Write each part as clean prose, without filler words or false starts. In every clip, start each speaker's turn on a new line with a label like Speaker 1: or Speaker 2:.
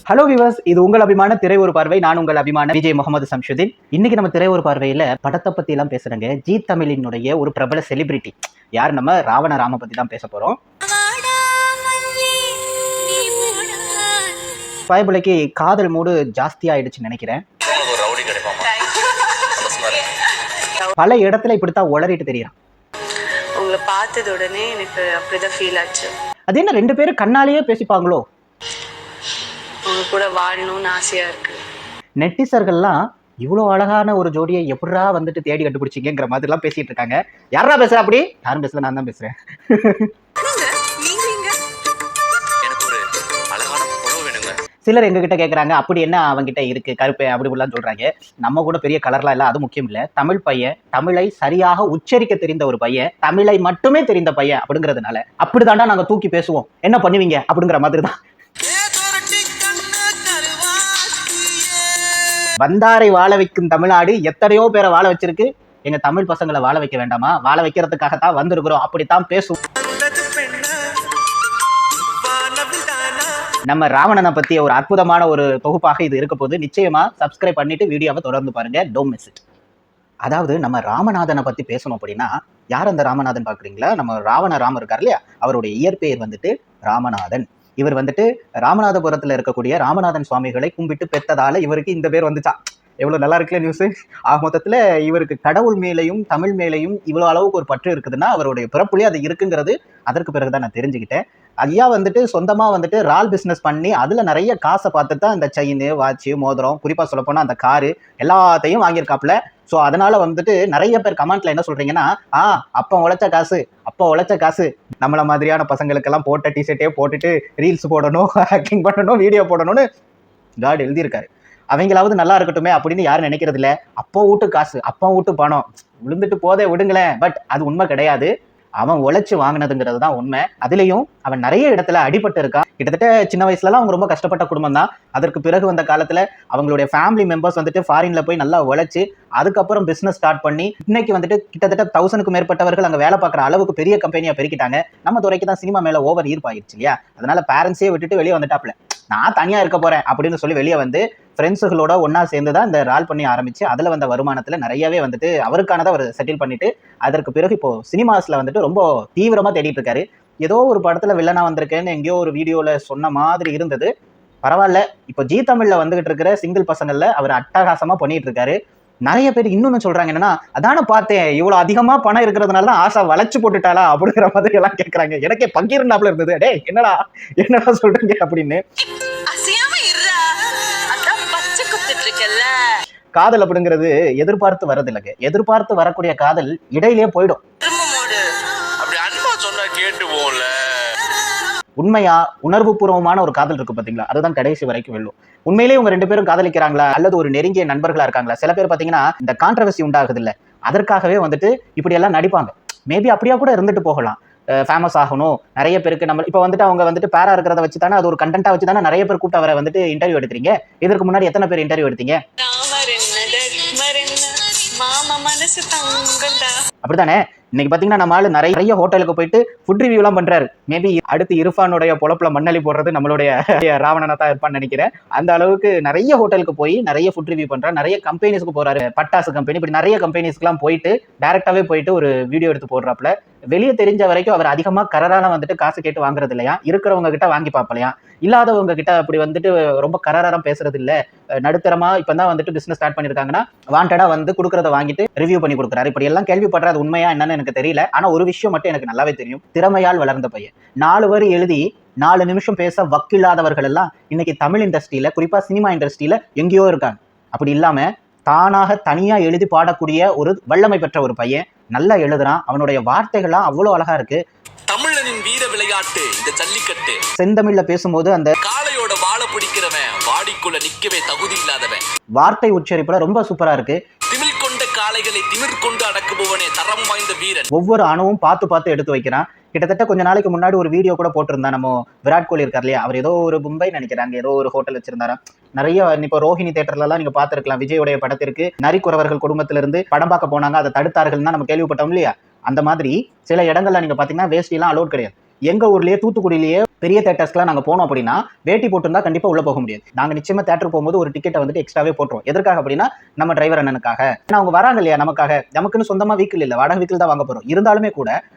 Speaker 1: Hello viewers, இது உங்கள் அபிமான திரை ஒரு பார்வை. நான் உங்கள் அபிமான விஜய் முகமது சம்ஷுதீன். இன்னைக்கு நம்ம திரை ஒரு பார்வையில படத்தை பத்தி எல்லாம் பேசுறேங்க. ஜீ தமிழினுடைய ஒரு பிரபல செலிபிரிட்டி யார், நம்ம ராவண ராம பத்தி தான் பேச போறோம். பயபுலைக்கு காதல் மூடு ஜாஸ்தி ஆயிடுச்சுன்னு நினைக்கிறேன். பல இடத்துல இப்படித்தான் உளறிட்டு தெரியும்.
Speaker 2: உங்களை பார்த்தது உடனே எனக்கு அப்படிதான் ஃபீல் ஆச்சு.
Speaker 1: அது என்ன, ரெண்டு பேரும் கண்ணாலேயே பேசிப்பாங்களோ?
Speaker 2: உங்க கூட வாழணும்னு ஆசையா இருக்கு.
Speaker 1: நெட்டிசர்கள்லாம் இவ்வளோ அழகான ஒரு ஜோடியை எப்படா வந்துட்டு தேடி கண்டுபிடிச்சிங்கிற மாதிரிலாம் பேசிட்டு இருக்காங்க. யாரா பேசுற? அப்படி யாரும் பேசல, நான் தான் பேசுறேன். சிலர் எங்ககிட்ட கேட்குறாங்க, அப்படி என்ன அவங்ககிட்ட இருக்கு கருப்பை அப்படி இப்படிலாம் சொல்றாங்க. நம்ம கூட பெரிய கலர்லாம் இல்லை, அது முக்கியம் இல்லை. தமிழ் பையன், தமிழை சரியாக உச்சரிக்க தெரிந்த ஒரு பையன், தமிழை மட்டுமே தெரிந்த பையன் அப்படிங்கிறதுனால அப்படிதாண்டா நாங்கள் தூக்கி பேசுவோம், என்ன பண்ணுவீங்க அப்படிங்கிற மாதிரி தான். வந்தாரை வாழ வைக்கும் தமிழ்நாடு எத்தனையோ பேரை வாழ வச்சிருக்கு. எங்க தமிழ் பசங்களை வாழ வைக்க வேண்டாமா? வாழ வைக்கிறதுக்காகத்தான் வந்திருக்கிறோம், அப்படித்தான் பேசும். நம்ம ராவணனை பத்தி ஒரு அற்புதமான ஒரு தொகுப்பாக இது இருக்க போது. நிச்சயமா சப்ஸ்கிரைப் பண்ணிட்டு வீடியோவை தொடர்ந்து பாருங்க. Don't miss it. அதாவது நம்ம ராமநாதனை பத்தி பேசணும் அப்படின்னா, யார் அந்த ராமநாதன் பாக்குறீங்களா? நம்ம ராவண ராமர் இருக்கார் இல்லையா, அவருடைய இயற்பெயர் வந்துட்டு ராமநாதன். இவர் வந்துட்டு ராமநாதபுரத்துல இருக்கக்கூடிய ராமநாதன் சுவாமிகளை கும்பிட்டு பெற்றதால இவருக்கு இந்த பேர் வந்துச்சா. எவ்வளவு நல்லா இருக்குல்ல நியூஸ். மொத்தத்துல இவருக்கு கடவுள் மேலையும் தமிழ் மேலையும் இவ்வளவு அளவுக்கு ஒரு பற்று இருக்குதுன்னா அவருடைய பிறப்புலேயே அது இருக்குங்கிறது அதற்கு பிறகுதான் நான் தெரிஞ்சுக்கிட்டேன். ஐயா வந்துட்டு சொந்தமா வந்துட்டு ரால் பிசினஸ் பண்ணி அதுல நிறைய காசை பார்த்து தான் இந்த செயின், வாட்சு, மோதிரம், குறிப்பா சொல்ல போனா அந்த காரு எல்லாத்தையும் வாங்கியிருக்காப்புல. ஸோ அதனால வந்துட்டு நிறைய பேர் கமெண்ட்ல என்ன சொல்றீங்கன்னா, அப்போ உழைச்ச காசு நம்மள மாதிரியான பசங்களுக்கெல்லாம் போட்ட டிஷர்ட்டே போட்டுட்டு ரீல்ஸ் போடணும், ஹேக்கிங் பண்ணணும், வீடியோ போடணும்னு காட் எழுதியிருக்காரு. அவங்களாவது நல்லா இருக்கட்டுமே அப்படின்னு யாரும் நினைக்கிறது இல்லை. அப்போ வீட்டு காசு, அப்போ வீட்டு பணம் விழுந்துட்டு போதே விடுங்களேன். பட் அது உண்மை கிடையாது. அவன் உழைச்சு வாங்கினதுங்கிறது தான் உண்மை. அதுலேயும் அவன் நிறைய இடத்துல அடிபட்டு இருக்கான். கிட்டத்தட்ட சின்ன வயசுலலாம் அவங்க ரொம்ப கஷ்டப்பட்ட குடும்பம் தான். அதற்கு பிறகு வந்த காலத்துல அவங்களுடைய ஃபேமிலி மெம்பர்ஸ் வந்துட்டு ஃபாரின்ல போய் நல்லா உழைச்சு அதுக்கப்புறம் பிசினஸ் ஸ்டார்ட் பண்ணி இன்னைக்கு வந்துட்டு கிட்டத்தட்ட 1000க்கு மேற்பட்டவர்கள் அங்கே வேலை பார்க்குற அளவுக்கு பெரிய கம்பெனியா பெருக்கிட்டாங்க. நம்ம துறைக்கு தான் சினிமா மேல ஓவர் ஈர்ப்பாயிருச்சு இல்லையா, அதனால பேரண்ட்ஸே விட்டுட்டு வெளியே வந்துட்டாப்ல. நான் தனியா இருக்க போறேன் அப்படின்னு சொல்லி வெளியே வந்து ஃப்ரெண்ட்ஸுகளோட ஒன்னா சேர்ந்து தான் இந்த ரால் பண்ணி ஆரம்பிச்சு அதுல வந்த வருமானத்துல நிறையவே வந்துட்டு அவருக்கானதை அவர் செட்டில் பண்ணிட்டு அதற்கு பிறகு இப்போ சினிமாஸ்ல வந்துட்டு ரொம்ப தீவிரமா தேடிட்டு இருக்காரு. ஏதோ ஒரு படத்துல வில்லனா வந்திருக்கேன்னு எங்கேயோ ஒரு வீடியோல சொன்ன மாதிரி இருந்தது. பரவாயில்ல, இப்போ ஜீ தமிழ்ல வந்துகிட்டு இருக்கிற சிங்கிள் பசங்கள்ல அவர் அட்டகாசமா பண்ணிட்டு இருக்காரு. நிறைய பேர் இன்னொன்னு சொல்றாங்க, என்னன்னா அதான பார்த்தேன் இவ்வளவு அதிகமா பணம் இருக்கிறதுனால தான் ஆசா வளைச்சு போட்டுட்டாளா அப்படிங்கிற மாதிரி எல்லாம் கேட்கறாங்க. எனக்கே பங்கீர்னாப்ல இருந்தது. டே என்னடா சொல்றீங்க அப்படின்னு. காதல் அப்படிங்கிறது எதிர்பார்த்து வரது இல்லைங்க. எதிர்பார்த்து வரக்கூடிய காதல் இடையிலேயே போயிடும். உண்மையா உணர்வு பூர்வமான ஒரு காதல் இருக்கு பாத்தீங்களா, அதுதான் கடைசி வரைக்கும் வெல்லும். உண்மையிலேயே உங்க ரெண்டு பேரும் காதலிக்கிறாங்களா அல்லது ஒரு நெருங்கிய நண்பர்களா இருக்காங்களா? சில பேர் பாத்தீங்கன்னா இந்த கான்ட்ரவர்சி உண்டாகுது இல்ல, அதற்காகவே வந்துட்டு இப்படி எல்லாம் நடிப்பாங்க. மேபி அப்படியா கூட இருந்துட்டு போகலாம். ஃபேமஸ் ஆகணும், நிறைய பேருக்கு நம்ம இப்போ வந்துட்டு அவங்க வந்துட்டு பேரா இருக்கிறத வச்சு தானே, அது ஒரு கண்டென்ட்டா வச்சு தானே நிறைய பேர் கூட்ட வர வந்துட்டு இன்டர்வியூ எடுக்கிறீங்க. இதற்கு முன்னாடி எத்தனை பேர் இன்டர்வியூ எடுத்தீங்க? அப்படித்தானே. இன்னைக்கு பாத்தீங்கன்னா நம்ம ஆளு நிறைய ஹோட்டலுக்கு போயிட்டு ஃபுட் ரிவ்யூ எல்லாம் பண்றாரு. மேபி அடுத்து இர்ஃபானுடைய பொழப்புல மண்ணலி போடுறது நம்மளுடைய ராவணனா தான் இருப்பான்னு நினைக்கிறேன். அந்த அளவுக்கு நிறைய ஹோட்டலுக்கு போய் நிறைய ஃபுட் ரிவ்யூ பண்றாரு. நிறைய கம்பெனிஸ்க்கு போறாரு. பட்டாசு கம்பெனி, இப்படி நிறைய கம்பெனிஸ்க்கு எல்லாம் போயிட்டு டைரக்டாவே போயிட்டு ஒரு வீடியோ எடுத்து போடுறாப்புல. வெளியே தெரிஞ்ச வரைக்கும் அவர் அதிகமா கராரான வந்துட்டு காசு கேட்டு வாங்குறது இல்லையா, இருக்கிறவங்க கிட்ட வாங்கி பார்ப்பலையா, இல்லாதவங்க கிட்ட அப்படி வந்துட்டு ரொம்ப கராரம் பேசுறது இல்ல. நடுத்தரமா இப்பதான் வந்துட்டு பிசினஸ் ஸ்டார்ட் பண்ணிருக்காங்கன்னா வாண்டடா வந்து கொடுக்கறத வாங்கிட்டு ரிவ்யூ பண்ணி கொடுக்குறாரு. இப்படி எல்லாம் கேள்விப்படுறது உண்மையா என்னன்னு எனக்கு தெரியல. ஆனா ஒரு விஷயம் மட்டும் எனக்கு நல்லாவே தெரியும், திறமையால் வளர்ந்த பையன். 4 வரி எழுதி 4 நிமிஷம் பேச வக்கில்லாதவர்கள் எல்லாம் இன்னைக்கு தமிழ் இண்டஸ்ட்ரியில, குறிப்பா சினிமா இண்டஸ்ட்ரியில எங்கேயோ இருக்காங்க. அப்படி இல்லாம தானாக தனியா எழுதி பாடக்கூடிய ஒரு வல்லமை பெற்ற ஒரு பையன். நல்லா எழுதுறான். அவனுடைய வார்த்தைகள்லாம் அவ்வளவு அழகா இருக்கு. தமிழனின் வீர விளையாட்டு இந்த ஜல்லிக்கட்டு. செந்தமிழ்ல பேசும்போது அந்த காளையோட வாழ பிடிக்கிறவன் வாடிக்குள்ள நிக்கவே தகுதி இல்லாதவன் வார்த்தை உச்சரிப்புல ரொம்ப சூப்பரா இருக்கு. திமிழ் கொண்ட காளைகளை திமிர் கொண்டு அடக்குபவனே தரம் வாய்ந்த வீரன். ஒவ்வொரு அணுவும் பார்த்து எடுத்து வைக்கிறான். கிட்டத்தட்ட கொஞ்ச நாளைக்கு முன்னாடி ஒரு வீடியோ கூட போட்டிருந்தா, நம்ம விராட் கோலி இருக்கார் இல்லையா, அவர் ஏதோ ஒரு மும்பை நினைக்கிறாங்க, ஏதோ ஒரு ஹோட்டல் வச்சிருந்தாரா. நிறைய இப்போ ரோஹிணி தேட்டர்ல எல்லாம் நீங்க பாத்துருக்கலாம். விஜயோடைய படத்திற்கு நரிக்குறவர்கள் குடும்பத்திலிருந்து படம் பார்க்க போனாங்க, அதை தடுத்தார்கள் தான் நம்ம கேள்விப்பட்டோம் இல்லையா. அந்த மாதிரி சில இடங்கள்ல நீங்க பாத்தீங்கன்னா வேஷ்டி எல்லாம் அலோட் கிடையாது. எங்க ஊர்லயே தூத்துக்குடியிலேயே பெரிய தேட்டர்ஸ்க்குலாம் நாங்கள் போனோம் அப்படின்னா வேட்டி போட்டுருந்தா கண்டிப்பாக உள்ளே போக முடியாது. நாங்கள் நிச்சயமாக தேட்டருக்கு போகும்போது ஒரு டிக்கெட்டை வந்துட்டு எக்ஸ்ட்ராவே போட்டுருவோம். எதற்காக அப்படின்னா நம்ம டிரைவர் அண்ணனுக்காக. ஏன்னா அவங்க வராங்க இல்லையா நமக்காக. நமக்குன்னு சொந்தமாக வீக்கில் இல்லை, வாடகை வீக்கில் தான் வாங்க போகிறோம். இருந்தாலுமே கூட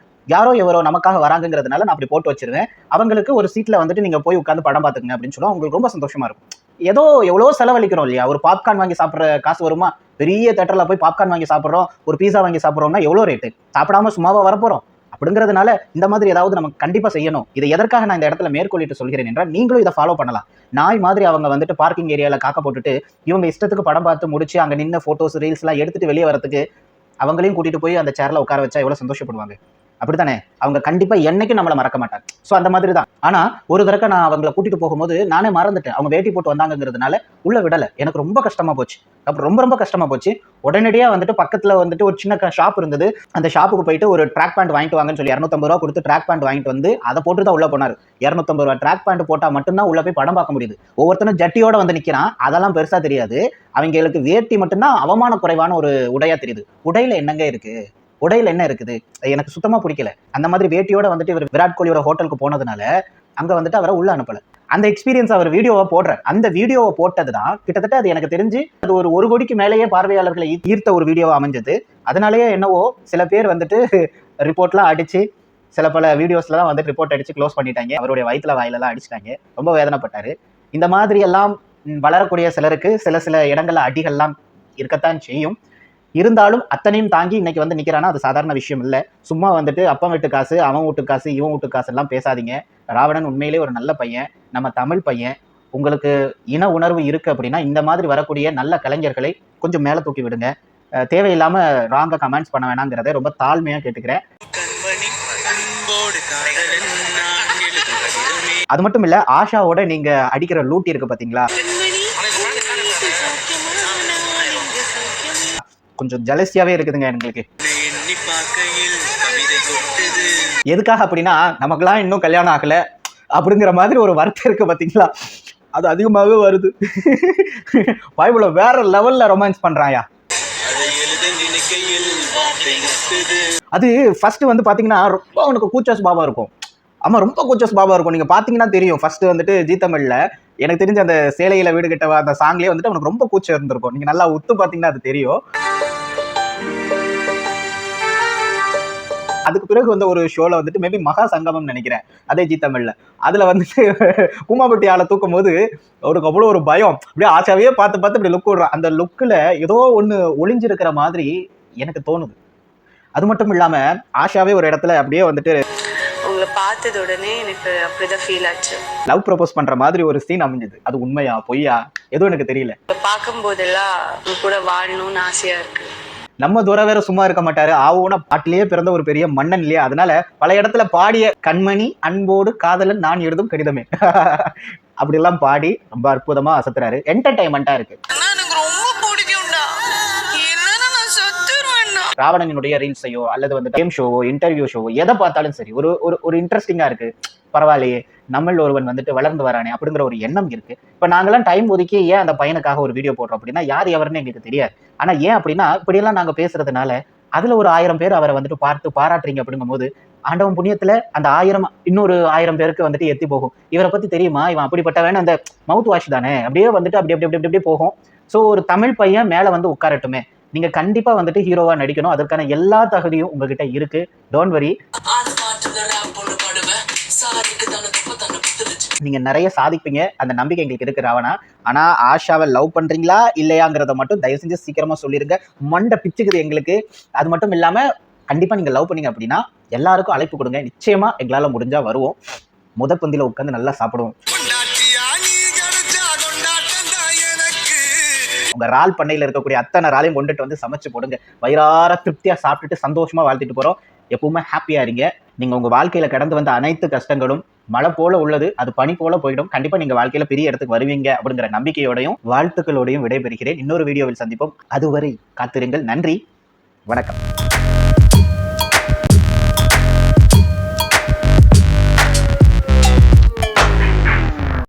Speaker 1: யாரோ எவரோ நமக்காக வராங்கிறதுனால நான் அப்படி போட்டு வச்சிருவேன். அவங்களுக்கு ஒரு சீட்டில் வந்துட்டு நீங்கள் போய் உட்காந்து படம் பார்த்துக்குங்க அப்படின்னு சொன்னால் அவங்களுக்கு ரொம்ப சந்தோஷமா இருக்கும். ஏதோ எவ்வளோ செலவழிக்கிறோம் இல்லையா, ஒரு பாப்கார்ன் வாங்கி சாப்பிட்ற காசு வருமா? பெரிய தேட்டரில் போய் பாப்கார்ன் வாங்கி சாப்பிட்றோம், ஒரு பீஸா வாங்கி சாப்பிட்றோம்னா எவ்வளோ ரேட்டு? சாப்பிடாம சும்மாவா வரப்போகிறோம்? அப்படிங்கிறதுனால இந்த மாதிரி ஏதாவது நமக்கு கண்டிப்பாக செய்யணும். இதை எதற்காக நான் இந்த இடத்துல மேற்கொள்ளிட்டு சொல்கிறேன் என்றால், நீங்களும் இதை ஃபாலோ பண்ணலாம். நாய் மாதிரி அவங்க வந்துட்டு பார்க்கிங் ஏரியாவில் காக்க போட்டுட்டு இவங்க இஷ்டத்துக்கு படம் பார்த்து முடிச்சு அங்கே நின்று ஃபோட்டோஸ் ரீல்ஸ்லாம் எடுத்துட்டு வெளியே வரதுக்கு அவங்களையும் கூட்டிட்டு போய் அந்த சேர்ல உட்கார வச்சா எவ்வளோ சந்தோஷப்படுவாங்க. அப்படித்தானே? அவங்க கண்டிப்பா என்னைக்கும் நம்மளை மறக்க மாட்டாங்க. ஸோ அந்த மாதிரி தான். ஆனா ஒரு தடவை நான் அவங்களை கூட்டிட்டு போகும்போது நானே மறந்துட்டேன். அவங்க வேட்டி போட்டு வந்தாங்கிறதுனால உள்ள விடலை. எனக்கு ரொம்ப கஷ்டமா போச்சு. அப்புறம் ரொம்ப கஷ்டமா போச்சு. உடனடியா வந்துட்டு பக்கத்துல வந்துட்டு ஒரு சின்ன ஷாப் இருந்தது. அந்த ஷாப்புக்கு போயிட்டு ஒரு ட்ராக் பேண்ட் வாங்கிட்டு வாங்கன்னு சொல்லி 250 ரூபா கொடுத்து ட்ராக் பேண்ட் வாங்கிட்டு வந்து அதை போட்டு தான் உள்ள போனாரு. 250 ரூபா ட்ராக் பேண்ட் போட்டா மட்டும்தான் உள்ள போய் படம் பார்க்க முடியுது. ஒவ்வொருத்தனும் ஜட்டியோட வந்து நிக்கிறான். அதெல்லாம் பெருசா தெரியாது. அவங்களுக்கு வேட்டி மட்டும்தான் அவமான குறைவான ஒரு உடையா தெரியுது. உடையில என்னங்க இருக்கு? உடையில என்ன இருக்குது? எனக்கு சுத்தமா பிடிக்கல. அந்த மாதிரி வேட்டியோட வந்துட்டு இவர் விராட் கோலியோட ஹோட்டலுக்கு போனதுனால அங்க வந்துட்டு அவரை உள்ள அனுப்பல. அந்த எக்ஸ்பீரியன்ஸ் அவர் வீடியோவை போடுறார். அந்த வீடியோவை போட்டதுதான் கிட்டத்தட்ட அது எனக்கு தெரிஞ்சு அது ஒரு கோடிக்கு மேலேயே பார்வையாளர்களை ஈர்த்த ஒரு வீடியோவா அமைஞ்சது. அதனாலேயே என்னவோ சில பேர் வந்துட்டு ரிப்போர்ட்லாம் அடிச்சு சில பல வீடியோஸ்லாம் வந்துட்டு ரிப்போர்ட் அடிச்சு க்ளோஸ் பண்ணிட்டாங்க. அவருடைய வயிற்றுல வாயிலெல்லாம் அடிச்சிட்டாங்க. ரொம்ப வேதனைப்பட்டாரு. இந்த மாதிரி எல்லாம் வளரக்கூடிய சிலருக்கு சில இடங்கள்ல அடிகள்லாம் இருக்கத்தான் செய்யும். இருந்தாலும் அத்தனையும் தாங்கி இன்னைக்கு வந்து நிக்கிறானா அது சாதாரண விஷயம் இல்லை. சும்மா வந்துட்டு அப்பன் வீட்டு காசு, அவன் வீட்டு காசு, இவன் வீட்டு காசு எல்லாம் பேசாதீங்க. ராவணன் உண்மையிலே ஒரு நல்ல பையன், நம்ம தமிழ் பையன். உங்களுக்கு இன உணர்வு இருக்கு அப்படின்னா இந்த மாதிரி வரக்கூடிய நல்ல கலைஞர்களை கொஞ்சம் மேலே தூக்கி விடுங்க. தேவையில்லாம ராங்கா கமெண்ட்ஸ் பண்ண வேணாங்கிறத ரொம்ப தாழ்மையா கேட்டுக்கிறேன். அது மட்டும் இல்ல, ஆஷாவோட நீங்க அடிக்கிற லூட்டி இருக்கு பாத்தீங்களா, கொஞ்சம் ஜலசியாவே இருக்குதுங்க எங்களுக்கு. எதுக்காக அப்படின்னா நமக்கெல்லாம் இன்னும் கல்யாணம் ஆகல அப்படிங்கிற மாதிரி ஒரு வருத்தம் இருக்கு பாத்தீங்களா, அது அதிகமாகவே வருது. பைபிள வேற லெவல்ல ரொமான்ஸ் பண்றாயா. அது ஃபர்ஸ்ட் வந்து பாத்தீங்கன்னா ரொம்ப அவனுக்கு கூச்ச சுபாவம் இருக்கும். ஆமா, ரொம்ப கூச்ச சுபாவம் இருக்கும். நீங்க பாத்தீங்கன்னா தெரியும். ஃபர்ஸ்ட் வந்துட்டு ஜீ தமிழ்ல எனக்கு தெரிஞ்ச அந்த சேலையில வீடு கிட்டவா அந்த சாங்லயே வந்துட்டு அவனுக்கு ரொம்ப கூச்சம் இருந்திருக்கும். நீங்க நல்லா உத்து பாத்தீங்கன்னா அது தெரியும். அதுக்கு பிறகு வந்து ஒரு ஷோல வந்துட்டு மேபி மகா சங்கமம் நினைக்கிறேன், அதே ஜீ தமிழ்ல. அதுல வந்துட்டு பூமாபட்டி ஆளை தூக்கும் போது அவருக்கு அவ்வளோ ஒரு பயம். அப்படியே ஆஷாவே பார்த்து இப்படி லுக் விடுறான். அந்த லுக்கில் ஏதோ ஒன்று ஒளிஞ்சிருக்கிற மாதிரி எனக்கு தோணுது. அது மட்டும் இல்லாம ஆஷாவே ஒரு இடத்துல அப்படியே வந்துட்டு
Speaker 2: உங்களை பார்த்தது உடனே எனக்கு அப்படிதான் ஃபீல் ஆச்சு.
Speaker 1: லவ் ப்ரப்போஸ் பண்ற மாதிரி ஒரு சீன் அமைஞ்சது. அது உண்மையா பொய்யா எதுவும் எனக்கு தெரியல.
Speaker 2: பார்க்கும் போதெல்லாம் உங்க கூட வாழணும்னு ஆசையா இருக்கு.
Speaker 1: நம்ம துரை வேற சும்மா இருக்க மாட்டாரு. ஆவோனா பாட்டிலேயே பிறந்த ஒரு பெரிய மன்னன் இல்லையா, அதனால பல இடத்துல பாடிய கண்மணி அன்போடு காதலன் நான் எழுதும் கடிதமே அப்படிலாம் பாடி ரொம்ப அற்புதமா அசத்துறாரு. என்டர்டைன்மெண்டா இருக்கு. ராவணனுடைய ரீல்ஸையோ அல்லது வந்து கேம் ஷோவோ இன்டர்வியூ ஷோவோ எதை பார்த்தாலும் சரி ஒரு இன்ட்ரெஸ்டிங்கா இருக்கு. பரவாயில்லையே, நம்மள ஒருவன் வந்துட்டு வளர்ந்து வரானே அப்படிங்கிற ஒரு எண்ணம் இருக்கு. இப்ப நாங்கெல்லாம் டைம் ஒதுக்கி ஏன் அந்த பையனுக்காக ஒரு வீடியோ போடுறோம் அப்படின்னா யார் எவருன்னு எங்களுக்கு தெரியாது. ஆனா ஏன் அப்படின்னா இப்படியெல்லாம் நாங்க பேசுறதுனால அதுல ஒரு 1000 பேர் அவரை வந்துட்டு பார்த்து பாராட்டுறீங்க அப்படிங்கும் போது ஆண்டவன் புண்ணியத்துல அந்த 1000 இன்னொரு 1000 பேருக்கு வந்துட்டு எத்தி போகும். இவரை பத்தி தெரியுமா, இவன் அப்படிப்பட்டவன், அந்த மவுத் வாஷ் தானே, அப்படியே வந்துட்டு அப்படி போகும். ஸோ ஒரு தமிழ் பையன் மேல வந்து உட்காரட்டுமே, நீங்க கண்டிப்பா வந்துட்டு ஹீரோவா நடிக்கணும். அதற்கான எல்லா தகுதியும் உங்ககிட்ட இருக்கு. டோன்ட் வரி, நீங்க நிறைய சாதிப்பீங்க. அந்த நம்பிக்கை எங்களுக்கு இருக்கு ராவணா. ஆனா ஆஷாவை லவ் பண்றீங்களா இல்லையாங்கிறத மட்டும் தயவு செஞ்சு சீக்கிரமா சொல்லிருங்க. மண்டை பிச்சுக்குது எங்களுக்கு. அது மட்டும் இல்லாம கண்டிப்பா நீங்க லவ் பண்ணீங்க அப்படின்னா எல்லாருக்கும் அழைப்பு கொடுங்க. நிச்சயமா எங்களால முடிஞ்சா வருவோம். முதற்பந்தில உட்காந்து நல்லா சாப்பிடுவோம். உங்க ரால் பண்ணையில இருக்கக்கூடிய அத்தனை ராலையும் கொண்டுட்டு வந்து சமைச்சு போடுங்க. வயிறார திருப்தியா சாப்பிட்டுட்டு சந்தோஷமா வாழ்த்துட்டு போறோம். எப்பவுமே ஹாப்பியா இருங்க. நீங்க உங்க வாழ்க்கையில கடந்து வந்த அனைத்து கஷ்டங்களும் மழை போல உள்ளது, அது பனி போல போயிடும். கண்டிப்பா நீங்க வாழ்க்கையில பெரிய இடத்துக்கு வருவீங்க அப்படிங்கிற நம்பிக்கையோடையும் வாழ்த்துக்களோடையும் விடைபெறுகிறேன். இன்னொரு வீடியோவில் சந்திப்போம். அதுவரை காத்திருங்கள். நன்றி, வணக்கம்.